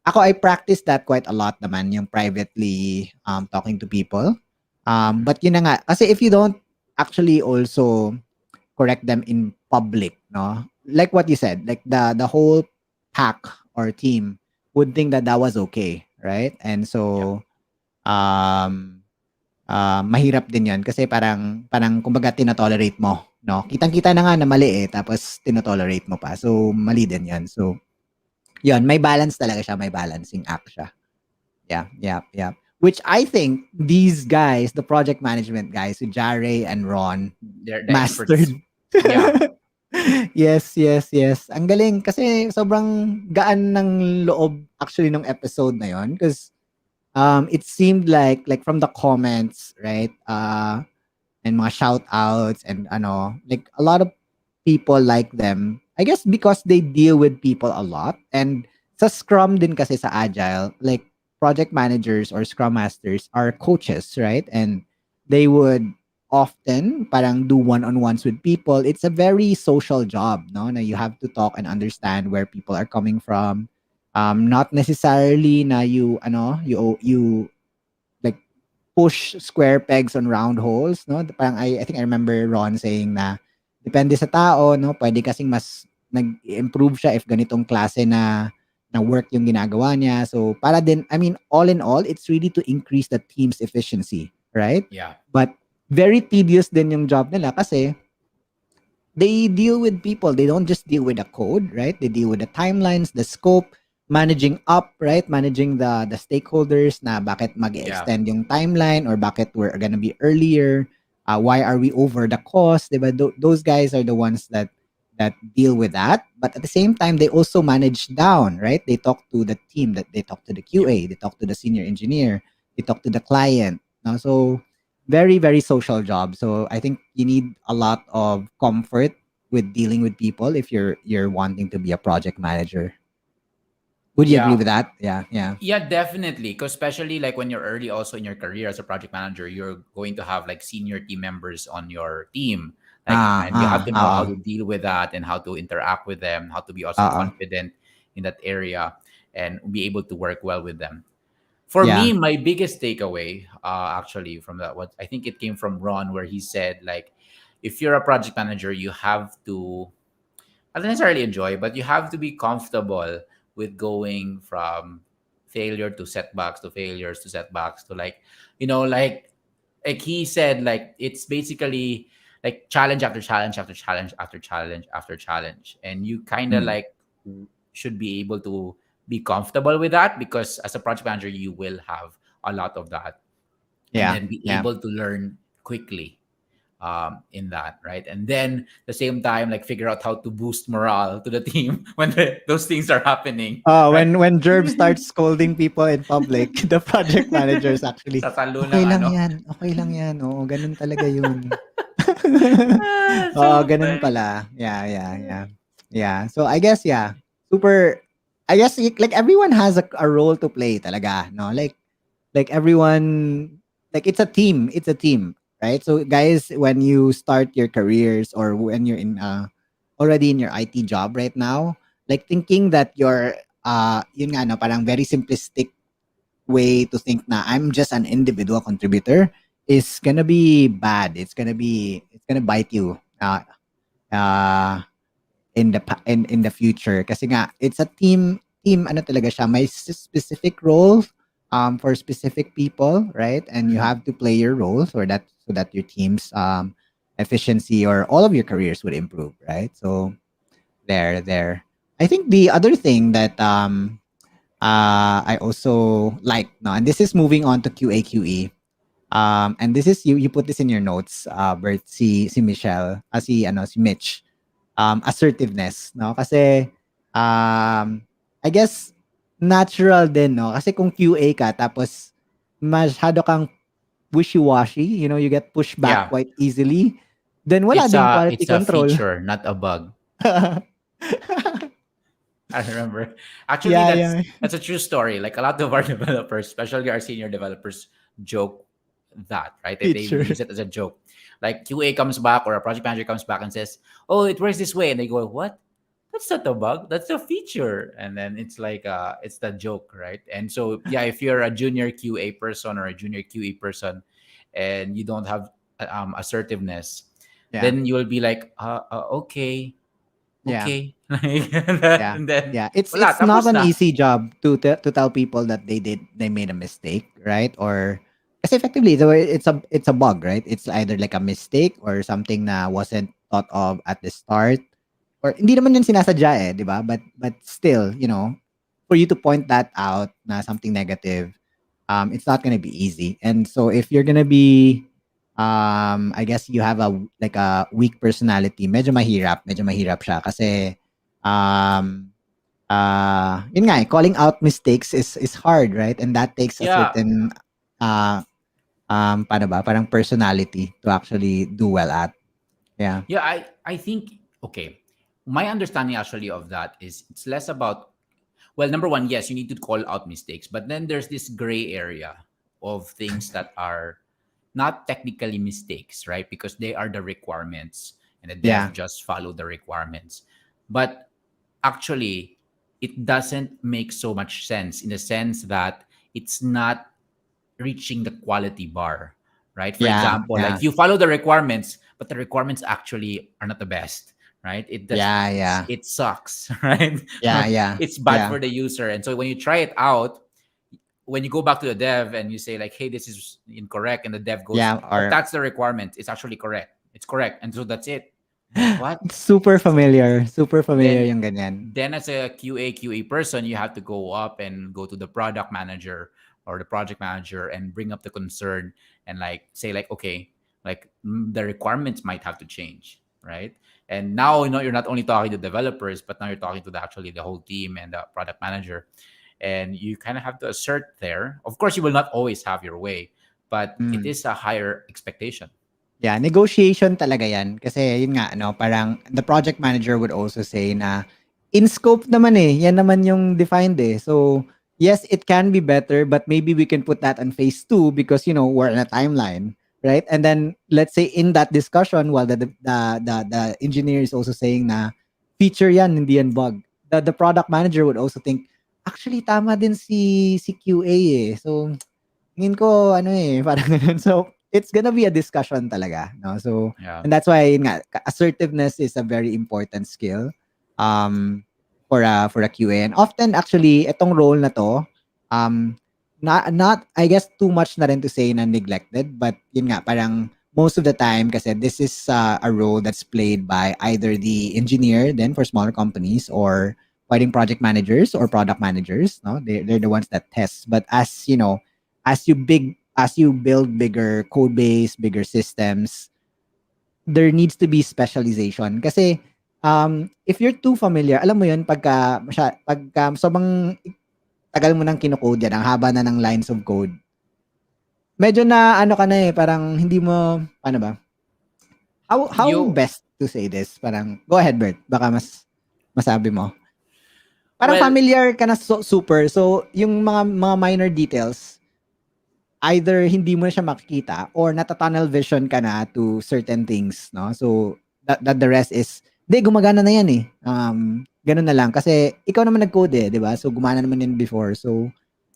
ako, I practice that quite a lot naman, yung privately talking to people. Mhm. But yun na nga, kasi if you don't actually also correct them in public, no? Like what you said, like the whole pack or team would think that that was okay, right? And Yeah. so, um, mahirap din yun kasi parang kumbaga tinotolerate mo, no? Kitang-kita na nga na mali tapos tinotolerate mo pa. So, mali din yun. So, yun, may balance talaga siya, may balancing act siya. Yeah, yeah, yeah. Which I think these guys, the project management guys, si Jare and Ron, They're the experts. mastered. Yeah. Yes, yes, yes. Ang galing kasi sobrang gaan ng loob actually nung episode na yon because it seemed like from the comments, right? And mga shout outs and like a lot of people like them. I guess because they deal with people a lot. And sa Scrum din kasi sa Agile, like project managers or Scrum masters are coaches, right? And they would often parang do one-on-ones with people. It's a very social job, no? Na you have to talk and understand where people are coming from. Not necessarily na you like push square pegs on round holes, no? Parang I think I remember Ron saying na depende sa tao, no? Pwede kasing mas nag-improve siya if ganitong klase na work yung ginagawa niya. So para din, I mean, all in all, it's really to increase the team's efficiency, right? Yeah. But very tedious din yung job nila kasi they deal with people. They don't just deal with the code, right? They deal with the timelines, the scope, managing up, right? Managing the stakeholders na bakit Yeah. mag-extend yung timeline or bakit we're gonna be earlier. Why are we over the cost? Diba? Those guys are the ones that deal with that. But at the same time, they also manage down, right? They talk to the team, that they talk to the Yep. QA, they talk to the senior engineer, they talk to the client. No? So very, very social job. So I think you need a lot of comfort with dealing with people if you're wanting to be a project manager. Would you agree Yeah. with that? Yeah, yeah. Yeah, definitely. Because especially like when you're early also in your career as a project manager, you're going to have like senior team members on your team. Like, and you have to know how Oo. to deal with that and how to interact with them, how to be also Oo. confident in that area and be able to work well with them. For Yeah. me, my biggest takeaway, actually, from that, what I think it came from Ron, where he said, like, if you're a project manager, you have to not necessarily enjoy, but you have to be comfortable with going from failure to setbacks to failures to setbacks to like, like he said, like it's basically like challenge after challenge after challenge after challenge after challenge, and you kind of Mm. like should be able to be comfortable with that because as a project manager, you will have a lot of that, and Yeah. then be Yeah. able to learn quickly in that, right? And then the same time, like figure out how to boost morale to the team when those things are happening, Oh, right? when Jerb starts scolding people in public, the project manager is actually, Sasalo ng okay lang ano. yan, okay lang yan. Oo, ganun talaga yun. Oo, So ganun funny. pala. Yeah, yeah, yeah. Yeah. So I guess yeah, super. I guess like everyone has a role to play talaga, no? Like everyone, like it's a team. It's a team, right? So guys, when you start your careers or when you're in already in your IT job right now, like thinking that you're yun nga no, parang very simplistic way to think na I'm just an individual contributor is gonna be bad. It's gonna bite you. Uh in the future kasi nga it's a team ano talaga siya may specific role for specific people, right? And you Mhm. have to play your role so that your team's efficiency or all of your careers would improve, right? So there. I think the other thing that I also like, no, and this is moving on to QA/QE. And this is you put this in your notes, Bert, si Michelle, si Mitch. Assertiveness, no? Kasi I guess natural din, no? Kasi kung QA ka tapos masyado kang wishy-washy, you get pushed back Yeah, quite easily, then wala ding quality it's a control. feature, not a bug. I remember. Actually, Yeah, yeah. that's a true story. Like a lot of our developers, especially our senior developers, joke that, right? They Feature. use it as a joke. Like QA comes back or a project manager comes back and says, "Oh, it works this way," and they go, "What? That's not a bug. That's a feature." And then it's like it's the joke, right? And so yeah, if you're a junior QA person or a junior QE person, and you don't have assertiveness, Yeah. then you will be like, okay, Yeah. okay. Like, Yeah. and then, Yeah. It's wala, it's not tapos an na. easy job to tell people that they made a mistake, right? Or kasi effectively it's a bug, right? It's either like a mistake or something na wasn't thought of at the start. Or hindi naman yun sinasadya 'di ba? But still, for you to point that out na something negative, it's not gonna be easy. And so if you're gonna be, I guess you have like a weak personality, medyo mahirap siya kasi, um, yun nga calling out mistakes is hard, right? And that takes a Yeah, certain, uh, paano ba, parang personality to actually do well at. Yeah. yeah. I think okay. My understanding actually of that is it's less about, well, number one, yes, you need to call out mistakes, but then there's this gray area of things that are not technically mistakes, right? Because they are the requirements, and the Yeah. dev just follow the requirements. But actually, it doesn't make so much sense in the sense that it's not reaching the quality bar, right? For Yeah. example, Yeah. like you follow the requirements, but the requirements actually are not the best, right? Yeah. Yeah. It sucks, right? Yeah. Yeah. It's bad Yeah. for the user, and so when you try it out, when you go back to the dev and you say like, "Hey, this is incorrect," and the dev goes, Yeah. "But Or that's the requirement. It's actually correct. It's correct," and so that's it. Like what? it's super familiar. Super familiar then yung ganyan. then as a QA person, you have to go up and go to the product manager or the project manager and bring up the concern and like say like, okay, like the requirements might have to change, right? And now you're not only talking to developers, but now you're talking to actually the whole team and the product manager, and you kind of have to assert there. Of course, you will not always have your way, but it Mm. is a higher expectation. Yeah, negotiation talaga 'yan. Kasi yun nga parang the project manager would also say na in scope naman, 'yan naman yung defined, eh. So, yes, it can be better, but maybe we can put that on phase 2 because, we're in a timeline, right? And then let's say in that discussion while the engineer is also saying na feature 'yan, hindi 'yan bug. The product manager would also think, actually tama din si QA, eh. So tingin ko ano, parang gano'n. So, it's gonna be a discussion talaga, 'no? So, Yeah. and that's why yun nga, assertiveness is a very important skill, for a QA. And often actually itong role na 'to, not I guess too much na rin to say na neglected, but yun nga, parang most of the time kasi this is, a role that's played by either the engineer then for smaller companies or pwedeng project managers or product managers, 'no? They're the ones that test. But as you build bigger code base, bigger systems, there needs to be specialization. Kasi if you're too familiar, alam mo yun, pagka sobrang tagal mo nang kinocode yan, ang haba na ng lines of code, medyo na ano ka na parang hindi mo, paano ba? How You best to say this? Parang, go ahead, Bert. Baka mas masabi mo. Parang well, familiar ka na super. So, yung mga minor details, either hindi mo na siya makikita or nata-tunnel vision ka na to certain things, no? So, that the rest is, di, gumagana na yan eh. Ganun na lang. Kasi, ikaw naman nag-code eh, di ba? So, gumana naman yun before. So,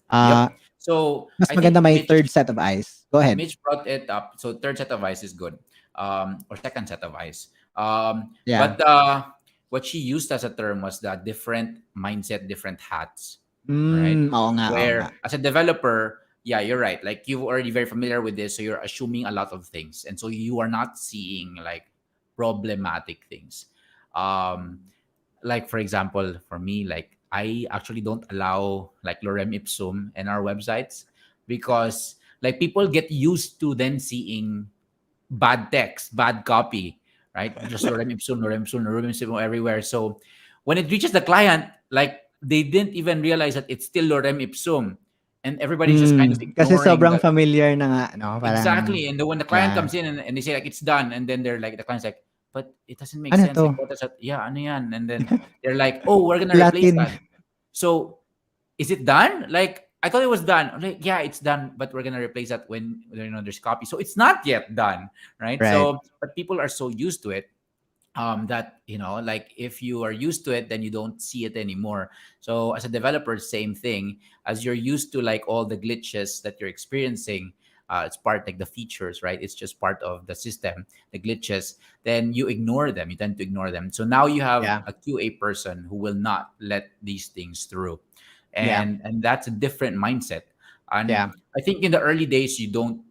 yep. uh, So mas I maganda think may third set of eyes. Go ahead. Mitch brought it up. So third set of eyes is good, or second set of eyes. Yeah. But what she used as a term was the different mindset, different hats, right? Oo nga, oo nga. Where as a developer, yeah, you're right. Like you're already very familiar with this, so you're assuming a lot of things, and so you are not seeing like problematic things. Um, like for example, for me, like I actually don't allow like lorem ipsum in our websites because like people get used to then seeing bad text, bad copy, right? Just lorem ipsum, lorem ipsum, lorem ipsum everywhere. So when it reaches the client, like they didn't even realize that it's still lorem ipsum, and everybody's just kind of Kasi ignoring sobrang the familiar na nga, no? Parang, exactly. And then when the client yeah. comes in and they say like it's done, and then they're like the client's like, but it doesn't make Ano sense. to? Like what is that? Yeah, ano yan? And then they're like, oh, we're gonna replace Latin. that. So is it done? Like I thought it was done. I'm like, yeah, it's done, but we're gonna replace that when there's copy. So it's not yet done, right? Right. So but people are so used to it that like if you are used to it, then you don't see it anymore. So as a developer, same thing. As you're used to like all the glitches that you're experiencing, it's part like the features, right? It's just part of the system, the glitches. Then you ignore them. You tend to ignore them. So now you have Yeah. a QA person who will not let these things through, Yeah. and that's a different mindset. And Yeah. I think in the early days, you don't.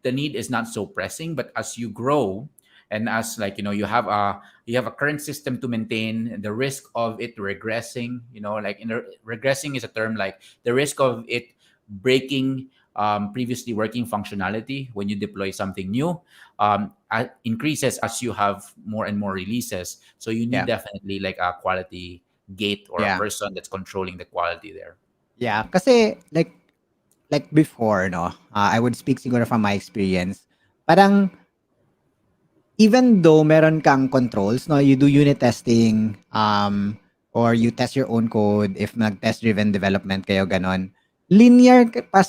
The need is not so pressing, but as you grow, and as like you have a current system to maintain, the risk of it regressing, like regressing is a term like the risk of it breaking previously working functionality when you deploy something new increases as you have more and more releases. So you need Yeah. definitely like a quality gate or a Yeah. person that's controlling the quality there. Yeah. Kasi like before, no? I would speak siguro from my experience. Parang even though meron kang controls, no, you do unit testing, or you test your own code if nag-test-driven development kayo, ganon. Linear pa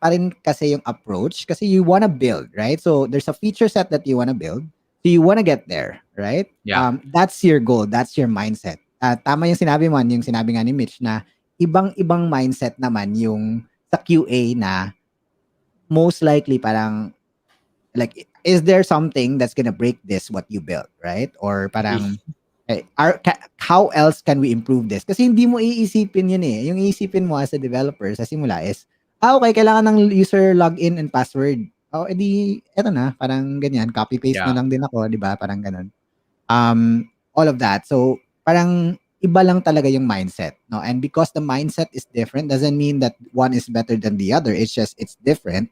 rin kasi yung approach kasi you wanna build, right? So, there's a feature set that you wanna build. So, you wanna get there, right? Yeah. That's your goal. That's your mindset. Tama yung sinabi mo, yung sinabi nga ni Mitch na ibang-ibang mindset naman yung sa QA na most likely parang like is there something that's gonna break this what you built, right? Or parang how else can we improve this? Kasi hindi mo iisipin yun eh. Yung iisipin mo as a developer sa simula is okay, kailangan ng user login and password. Edi eto na, parang ganyan, copy paste na Yeah. lang din ako, di ba? Parang ganun. All of that. So parang iba lang talaga yung mindset, no? And because the mindset is different doesn't mean that one is better than the other. It's just it's different.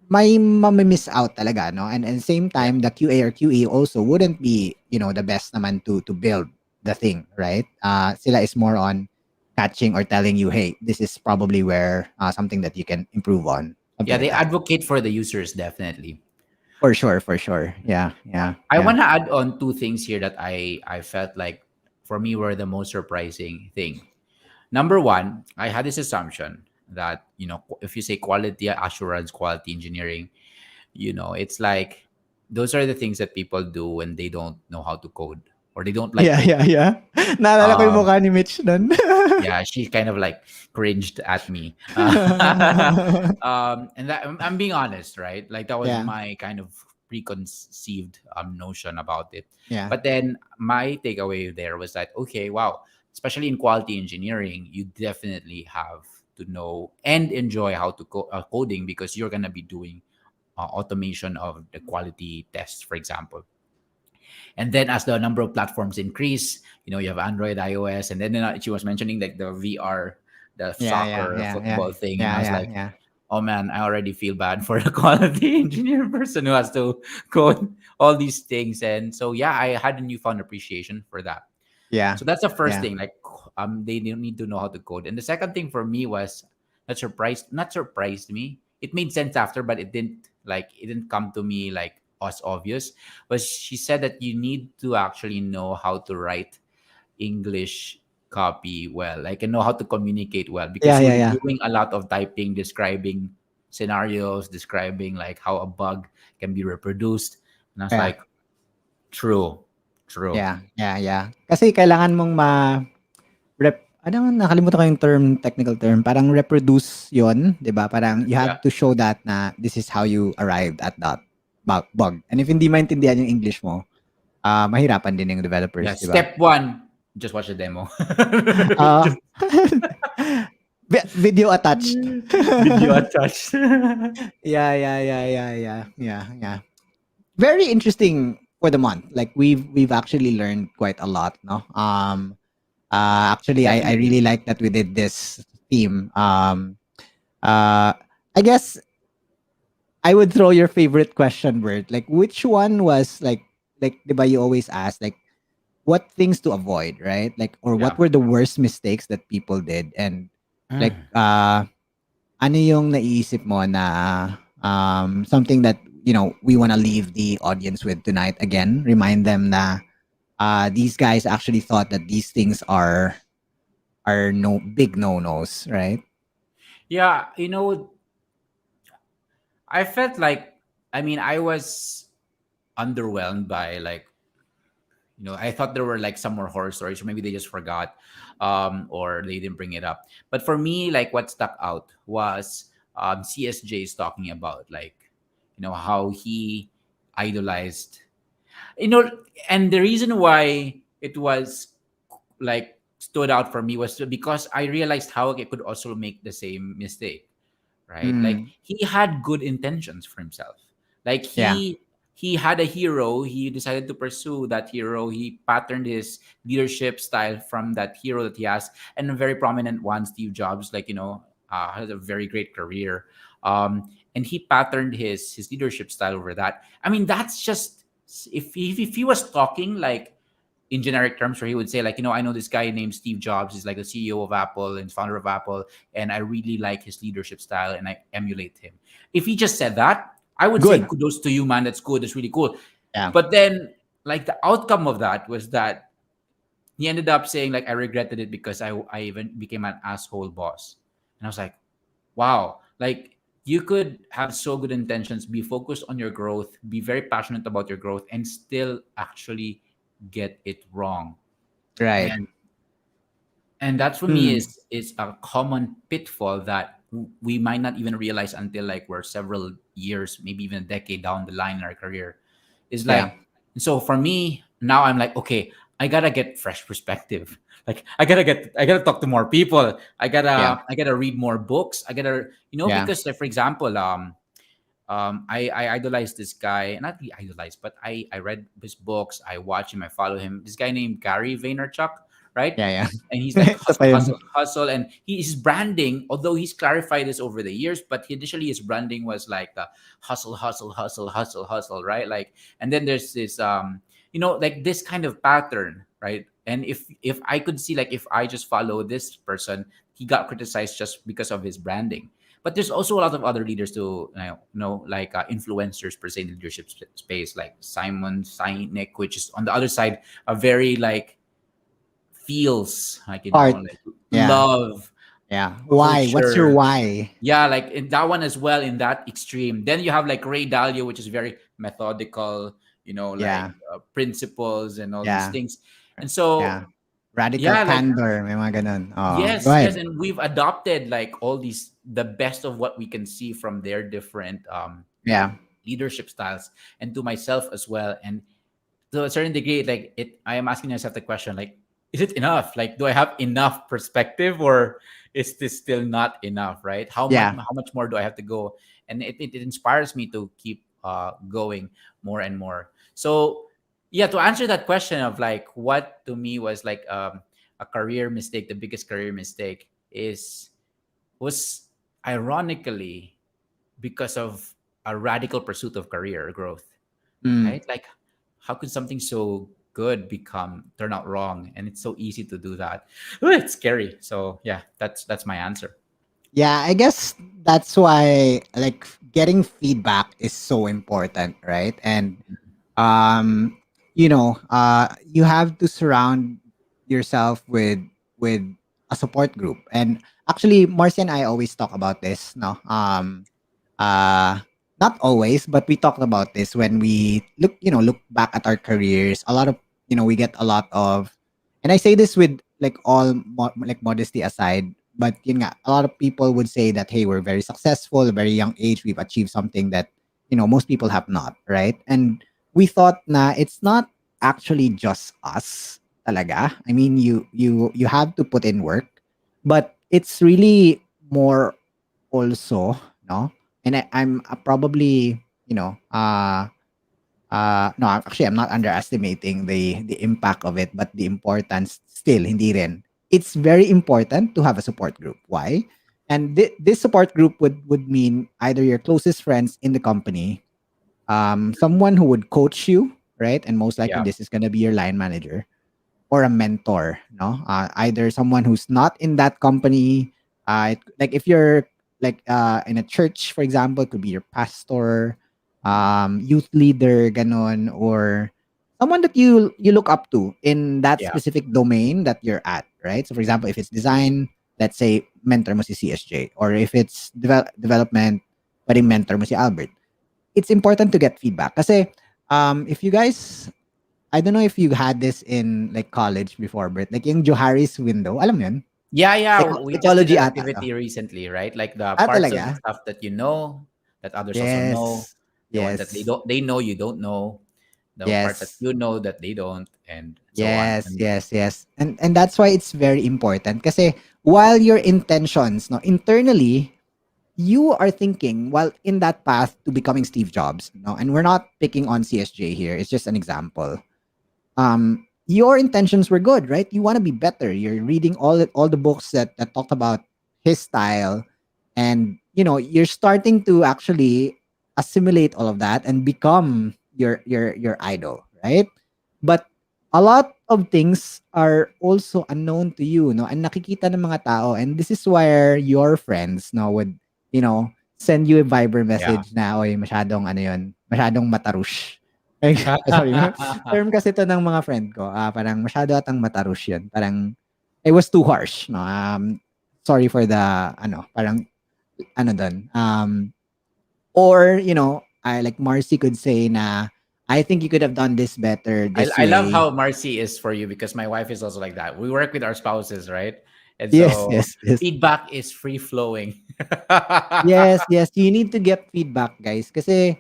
May mami-miss out talaga, no? And same Yeah. time, the QA or QE also wouldn't be, the best naman to build the thing, right? Sila is more on catching or telling you, hey, this is probably where something that you can improve on. Something Yeah, like they that. advocate for the users definitely. For sure, for sure. Yeah, yeah. I yeah. want to add on two things here that I felt like for me were the most surprising thing. Number one, I had this assumption that if you say quality assurance, quality engineering, it's like those are the things that people do when they don't know how to code or they don't like Yeah, coding. yeah, yeah. Naalala ko yung Um, mukha ni Mitch nun. yeah, she kind of like cringed at me. And that I'm being honest, right? Like that was Yeah, my kind of preconceived notion about it. yeah, But then my takeaway there was that okay, wow, especially in quality engineering, you definitely have to know and enjoy how to coding because you're gonna be doing automation of the quality tests, for example. And then as the number of platforms increase, you have Android, iOS, and then she was mentioning like the VR, the yeah, yeah, soccer, yeah, yeah, football thing, and I yeah, was yeah, like, yeah, oh man, I already feel bad for the quality engineer person who has to code all these things. And so yeah, I had a newfound appreciation for that. yeah, So that's the first yeah, thing. Like they don't need to know how to code. And the second thing for me was not surprised me. It made sense after, but it didn't come to me like as obvious. But she said that you need to actually know how to write English copy well, like and know how to communicate well because yeah, you yeah, were yeah, doing a lot of typing, describing scenarios, describing like how a bug can be reproduced. And I was yeah, like, true, true. yeah, yeah, yeah. Kasi kailangan mong nakalimutan ko yung technical term, parang reproduce yon, di ba? Parang you have Yeah. to show that na this is how you arrived at that bug. And if hindi maintindihan yung English mo, mahirapan din yung developers, Yeah, di ba? step one, just watch the demo. Uh, Just video attached. video attached. Yeah. Very interesting for the month. Like we've actually learned quite a lot, no? Actually, I Definitely. really like that we did this theme. I guess I would throw your favorite question, Bert. Like, which one was like, diba you always ask, like, what things to avoid, right? Like, or what Yeah. were the worst mistakes that people did, and like, Mm. ano yung naiisip mo na something that we want to leave the audience with tonight? Again, remind them na these guys actually thought that these things are no big no nos, right? Yeah, I felt like, I mean, I was underwhelmed by like, I thought there were like some more horror stories, or maybe they just forgot, or they didn't bring it up. But for me, like what stuck out was CSJ's talking about like, how he idolized, you know, and the reason why it was like stood out for me was because I realized how I could also make the same mistake, right? Like Mm, he had good intentions for himself. Like yeah, he had a hero. He decided to pursue that hero. He patterned his leadership style from that hero that he has, and a very prominent one, Steve Jobs. Like has a very great career, and he patterned his leadership style over that. I mean, that's just if he was talking like in generic terms where he would say like, I know this guy named Steve Jobs. He's like the CEO of Apple and founder of Apple, and I really like his leadership style and I emulate him. If he just said that, I would say good. kudos to you, man. That's good. That's really cool. Yeah, But then like the outcome of that was that he ended up saying like, I regretted it because I even became an asshole boss. And I was like, wow, like you could have so good intentions, be focused on your growth, be very passionate about your growth, and still actually get it wrong. right. And that for me Mm, is a common pitfall that we might not even realize until like we're several years, maybe even a decade down the line in our career. Is yeah, like, so for me now, I'm like, okay, I gotta get fresh perspective. Like I gotta talk to more people. yeah, I gotta read more books. I gotta, yeah, because like, for example, I idolize this guy, not really idolize, but I read his books, I watch him, I follow him. This guy named Gary Vaynerchuk, right? yeah. And he's like Isa pa hustle, yun. hustle, hustle, and his branding, although he's clarified this over the years, but initially his branding was like hustle, hustle, hustle, hustle, hustle, right? Like, and then there's this like this kind of pattern, right? And if I could see like if I just follow this person, he got criticized just because of his branding. But there's also a lot of other leaders too, like influencers per se in the leadership space, like Simon Sinek, which is on the other side, a very like feels like Part. like Yeah, love yeah. Why? What's your culture. why? Yeah, like in that one as well, in that extreme. Then you have like Ray Dalio, which is very methodical, like Yeah, principles and all these yeah, things. And so yeah. Radical yeah, like candor, may mga ganun. Oh, go yes, yes, ahead. and we've adopted like all these the best of what we can see from their different Yeah, leadership styles, and to myself as well. And to a certain degree, like I am asking myself the question, like, is it enough? Like, do I have enough perspective, or is this still not enough? Right? yeah, How much more do I have to go? And it inspires me to keep going more and more. So yeah, to answer that question of like what to me was like a career mistake, the biggest career mistake was ironically because of a radical pursuit of career growth, mm. right? Like, how could something so good turn out wrong? And it's so easy to do that. Ooh, it's scary. So yeah, that's my answer. Yeah. I guess that's why like getting feedback is so important, right? And um you have to surround yourself with a support group. And actually, Marcy and I always talk about this, no? Uh Not always, but we talked about this when we look back at our careers. A lot of we get a lot of, and I say this with like all like modesty aside, but a lot of people would say that, hey, we're very successful, a very young age, we've achieved something that most people have not, right? And we thought na it's not actually just us talaga. I mean, you have to put in work, but it's really more also, no? And I'm probably, no, actually, I'm not underestimating the impact of it, but the importance still, hindi rin. It's very important to have a support group. Why? And this support group would mean either your closest friends in the company, someone who would coach you, right? And most likely Yeah. this is gonna be your line manager or a mentor, no? Either someone who's not in that company, like if you're like in a church, for example, it could be your pastor, youth leader, ganon, or someone that you look up to in that Yeah. specific domain that you're at, right? So, for example, if it's design, let's say mentor mo si CSJ, or if it's development, pwedeng mentor mo si Albert. It's important to get feedback, kasi if you guys I don't know if you had this in like college before, Bert. Like yung Johari's window. Alam mo yun? Yeah. We just did Psychology that ata to. activity recently, right? Like the Ah, parts of the talaga? stuff that you know, that others also know, Yes. the ones that Yes. they know you don't know, the parts that Yes. you know that they don't, and so on. Yes, And yes, yes. And that's why it's very important. Kasi while your intentions, no, internally, you are thinking while in that path to becoming Steve Jobs, no, and we're not picking on CSJ here. It's just an example. Your intentions were good, right? You want to be better. You're reading all the books that talk about his style, and you're starting to actually assimilate all of that and become your idol, right? But a lot of things are also unknown to you, no, and nakikita ng mga tao, and this is where your friends, no, would send you a Viber yeah. message na, oy, masyadong ano yun, masyadong matarush. Like, sorry, term kasi ito ng mga friend ko, parang masyado atang matarush yun. Parang, it was too harsh, no? Sorry for the, parang, dun. Or, I like Marcy could say na, I think you could have done this better this I love way. how Marcy is for you because my wife is also like that. We work with our spouses, right? And Yes, so yes, yes. feedback is free flowing. Yes, yes. You need to get feedback, guys. Kasi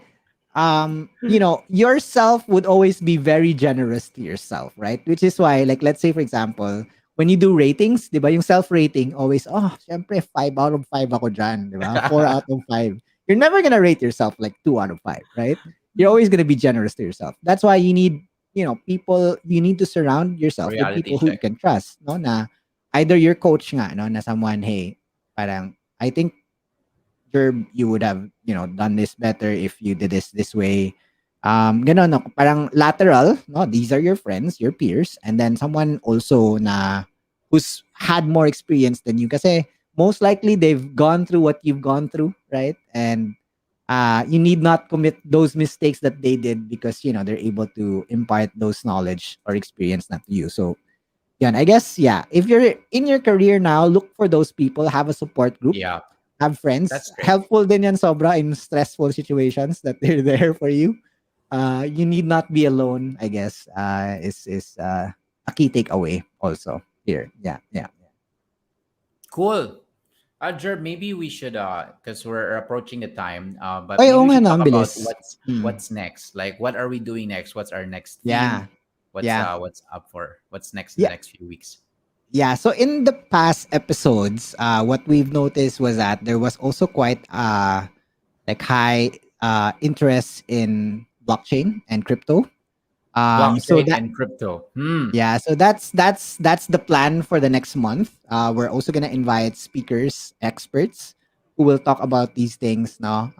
yourself would always be very generous to yourself, right? Which is why, like, let's say, for example, when you do ratings, di ba, yung self-rating, always, syempre, 5 out of 5 ako dyan, di ba? 4 out of 5. You're never gonna rate yourself like 2 out of 5, right? You're always gonna be generous to yourself. That's why you need, people, you need to surround yourself with Reality people who you check. can trust, no? Na either your coach nga, no? Na someone, hey, parang, I think you would have done this better if you did this way, ganon, no? Parang lateral, no, these are your friends, your peers, and then someone also na who's had more experience than you, kasi most likely they've gone through what you've gone through, right? And you need not commit those mistakes that they did, because they're able to impart those knowledge or experience not to you. So I guess, yeah, if you're in your career now, look for those people, have a support group, Yeah, have friends. that's great. Helpful din yan sobra in stressful situations that they're there for you. You need not be alone, I guess, is a key takeaway also here. Yeah, yeah. Cool. Jer, maybe we should because we're approaching the time, but Ay, maybe oo we nga should no, talk ang about bilis. what's next. Like what are we doing next? What's our next theme? Yeah, yeah, What's up for what's next in the yeah, next few weeks? yeah. So in the past episodes, what we've noticed was that there was also quite like high interest in blockchain and crypto. So Blockchain that and crypto. Hmm. Yeah, so that's the plan for the next month. We're also gonna invite speakers, experts who will talk about these things. No,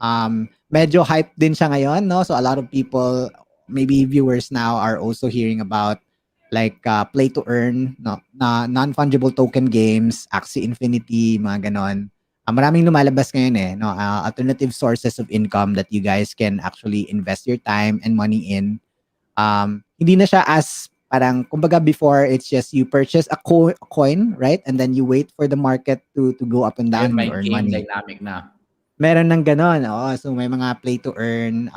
medyo hype din siya ngayon. No, so a lot of people, maybe viewers now, are also hearing about like play to earn, no, non fungible token games, Axie Infinity, mga ganon. Maraming lumalabas ngayon eh, no, alternative sources of income that you guys can actually invest your time and money in. Hindi na siya as parang kumbaga before, it's just you purchase a coin, right? And then you wait for the market to go up and down Ayun, and may you earn game money. dynamic na. Meron ng ganon. Oo, so may mga play to earn,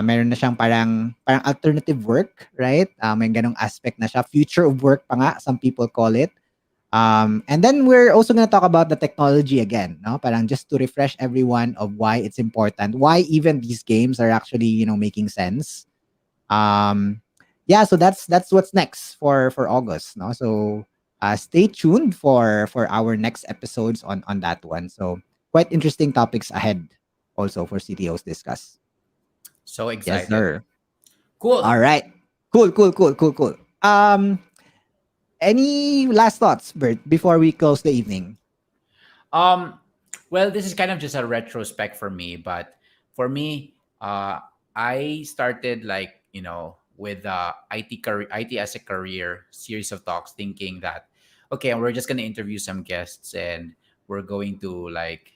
meron na siyang parang alternative work, right? May ganong aspect na siya. Future of work pa nga, some people call it. And then we're also going to talk about the technology again, no? Parang just to refresh everyone of why it's important, why even these games are actually, making sense. Um, yeah, so that's what's next for August, no? So stay tuned for our next episodes on that one. So quite interesting topics ahead also for CTOs discuss. So Yes, excited. sir. Cool. All right. Cool. Any last thoughts, Bert, before we close the evening? Um, well, this is kind of just a retrospect for me, but for me, I started like with IT as a career series of talks, thinking that okay, we're just gonna interview some guests and we're going to like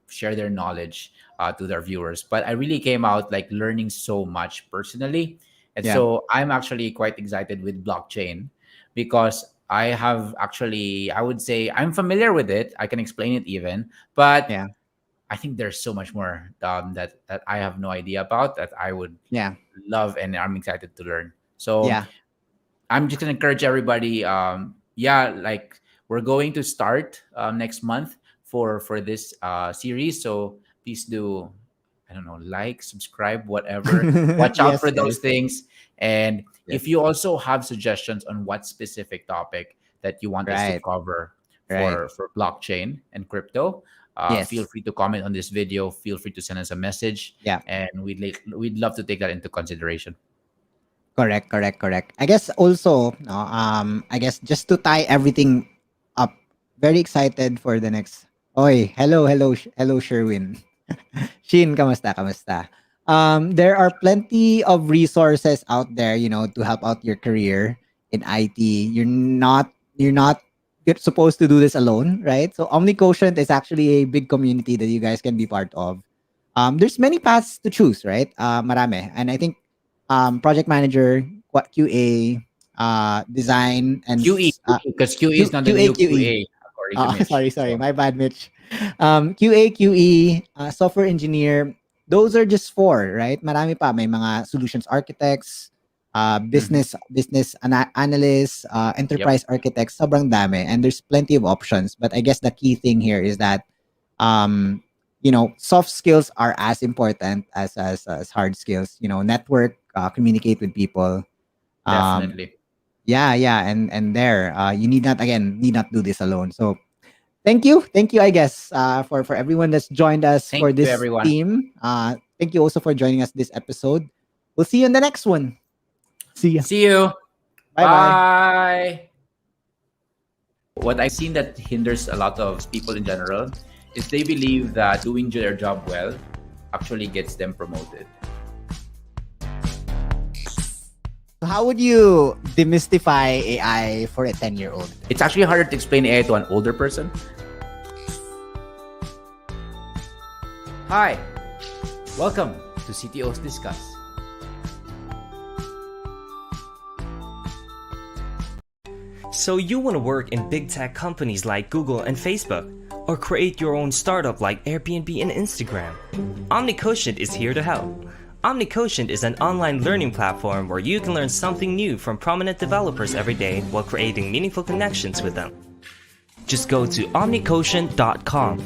share their knowledge to their viewers. But I really came out like learning so much personally, and Yeah. so I'm actually quite excited with blockchain because I have actually, I would say I'm familiar with it. I can explain it even, but Yeah. I think there's so much more that I have no idea about that I would Yeah. love and I'm excited to learn. So Yeah. I'm just gonna encourage everybody. Yeah, like we're going to start next month for this series. So please do, I don't know, like, subscribe, whatever. Watch out Yes, for those guys. things. And if Yes. you also have suggestions on what specific topic that you want us to Right. cover Right. for blockchain and crypto, feel Yes. free to comment on this video. Feel free to send us a message, Yeah. and we'd love to take that into consideration. Correct. I guess also, no, I guess just to tie everything up, very excited for the next. Oy, hello, Sherwin. Shin, kamusta? There are plenty of resources out there, to help out your career in IT. You're supposed to do this alone, right? So OmniQuotient is actually a big community that you guys can be part of. There's many paths to choose, right? Marame. And I think project manager, QA, design, and QE, because QE is not the QA, new QE. QA according to Mitch. Sorry. So My bad, Mitch. QA, QE, software engineer, those are just four, right? Marami pa. May mga solutions architects, mhm. analysts, Yep, enterprise architects, sobrang dami. And there's plenty of options. But I guess the key thing here is that, um, soft skills are as important as hard skills. Network, communicate with people. Um, definitely. yeah, and there, you need not do this alone. So thank you, I guess, for everyone that's joined us Thank for you, this everyone. theme. Thank you also for joining us this episode. We'll see you in the next one. See ya. See you. Bye. Bye. What I've seen that hinders a lot of people in general is they believe that doing their job well actually gets them promoted. So how would you demystify AI for a 10-year-old? It's actually harder to explain AI to an older person. Hi, welcome to CTOsDiscuss. So you want to work in big tech companies like Google and Facebook, or create your own startup like Airbnb and Instagram? OmniQuotient is here to help. OmniQuotient is an online learning platform where you can learn something new from prominent developers every day while creating meaningful connections with them. Just go to omniquotient.com.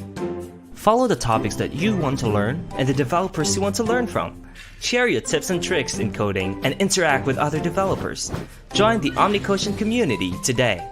Follow the topics that you want to learn and the developers you want to learn from. Share your tips and tricks in coding and interact with other developers. Join the OmniQuotient community today.